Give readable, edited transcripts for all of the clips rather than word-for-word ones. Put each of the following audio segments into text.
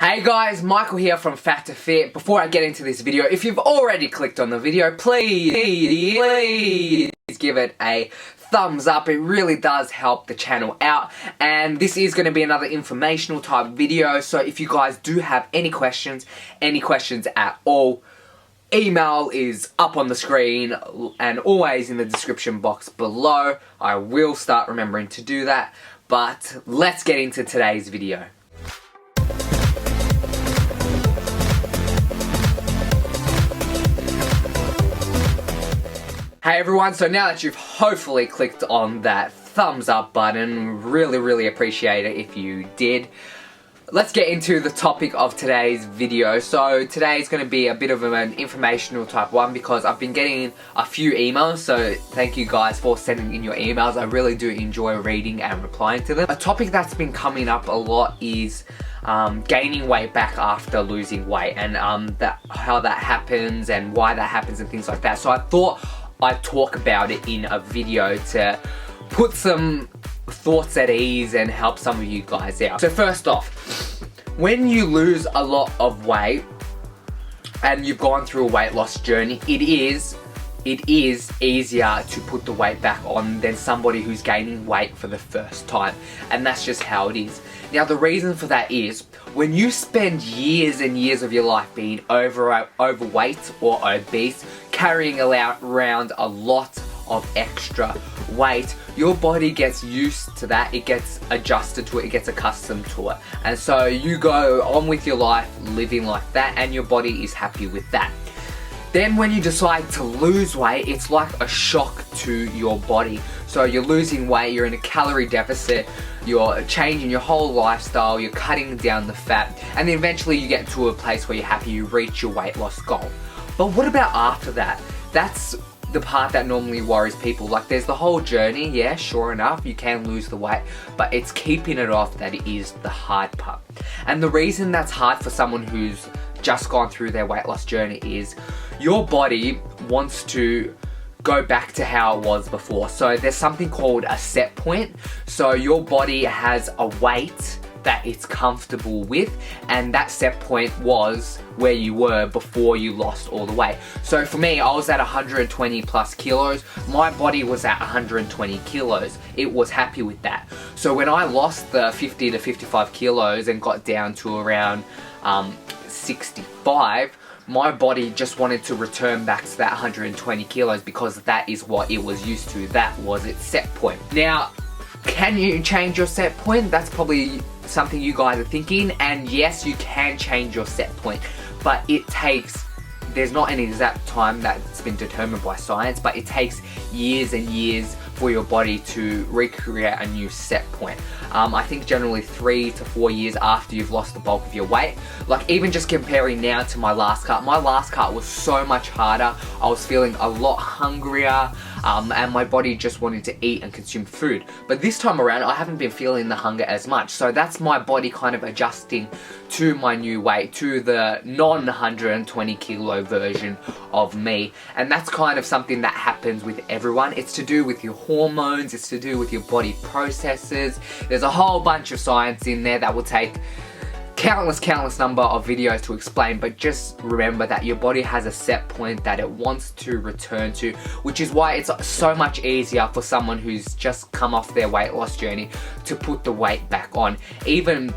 Hey guys, Michael here from Fat to Fit. Before I get into this video, if you've already clicked on the video, please give it a thumbs up. It really does help the channel out. And this is going to be another informational type video. So if you guys do have any questions at all, email is up on the screen and always in the description box below. I will start remembering to do that. But let's get into today's video. Hey everyone, so now that you've hopefully clicked on that thumbs up button, really appreciate it if you did. Let's get into the topic of today's video. So today is going to be a bit of an informational type one because I've been getting a few emails, so thank you guys for sending in your emails. I really do enjoy reading and replying to them. A topic that's been coming up a lot is gaining weight back after losing weight, and how that happens and why that happens and things like that. So I thought I'd talk about it in a video to put some thoughts at ease and help some of you guys out. So first off, when you lose a lot of weight and you've gone through a weight loss journey, it is easier to put the weight back on than somebody who's gaining weight for the first time. And that's just how it is. Now the reason for that is, when you spend years and years of your life being overweight or obese, carrying around a lot of extra weight, your body gets used to that, it gets adjusted to it, it gets accustomed to it. And so you go on with your life living like that, and your body is happy with that. Then when you decide to lose weight, it's like a shock to your body. So you're losing weight, you're in a calorie deficit, you're changing your whole lifestyle, you're cutting down the fat, and then eventually you get to a place where you're happy, you reach your weight loss goal. But what about after that? That's the part that normally worries people. Like, there's the whole journey, yeah, sure enough, you can lose the weight, but it's keeping it off that is the hard part. And the reason that's hard for someone who's just gone through their weight loss journey is your body wants to go back to how it was before. So there's something called a set point. So your body has a weight that it's comfortable with, and that set point was where you were before you lost all the weight. So for me, I was at 120 plus kilos. My body was at 120 kilos. It was happy with that. So when I lost the 50 to 55 kilos and got down to around 65, my body just wanted to return back to that 120 kilos because that is what it was used to. That was its set point. Now, can you change your set point? That's probably something you guys are thinking, and yes, you can change your set point, but there's not an exact time that's been determined by science, but it takes years and years for your body to recreate a new set point. I think generally 3 to 4 years after you've lost the bulk of your weight. Like, even just comparing now to my last cut was so much harder. I was feeling a lot hungrier, and my body just wanted to eat and consume food. But this time around, I haven't been feeling the hunger as much. So that's my body kind of adjusting to my new weight, to the non-120 kilo version of me. And that's kind of something that happens with everyone. It's to do with your hormones, it's to do with your body processes. There's a whole bunch of science in there that will take countless number of videos to explain, but just remember that your body has a set point that it wants to return to, which is why it's so much easier for someone who's just come off their weight loss journey to put the weight back on. Even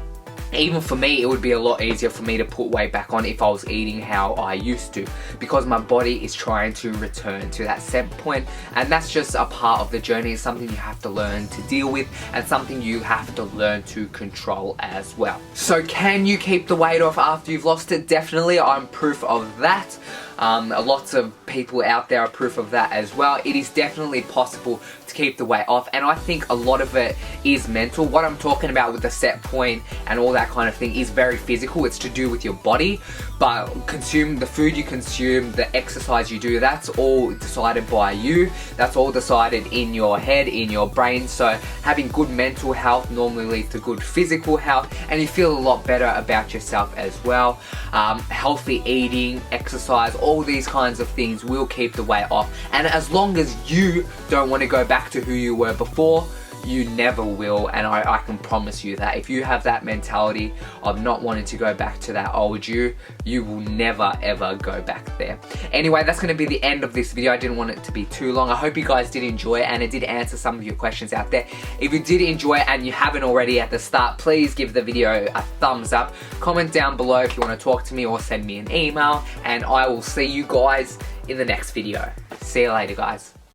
for me, it would be a lot easier for me to put weight back on if I was eating how I used to, because my body is trying to return to that set point, and that's just a part of the journey. It's something you have to learn to deal with, and something you have to learn to control as well. So can you keep the weight off after you've lost it? Definitely, I'm proof of that. Lots of people out there are proof of that as well. It is definitely possible to keep the weight off, and I think a lot of it is mental. What I'm talking about with the set point and all that kind of thing is very physical. It's to do with your body, but the food you consume, the exercise you do, that's all decided by you. That's all decided in your head, in your brain. So having good mental health normally leads to good physical health, and you feel a lot better about yourself as well. Healthy eating, exercise, all these kinds of things will keep the weight off. And as long as you don't want to go back to who you were before, you never will, and I can promise you that. If you have that mentality of not wanting to go back to that old you will never ever go back there. Anyway, that's going to be the end of this video. I didn't want it to be too long. I hope you guys did enjoy it and it did answer some of your questions out there. If you did enjoy it and you haven't already at the start, please give the video a thumbs up. Comment down below if you want to talk to me or send me an email, and I will see you guys in the next video. See you later, guys.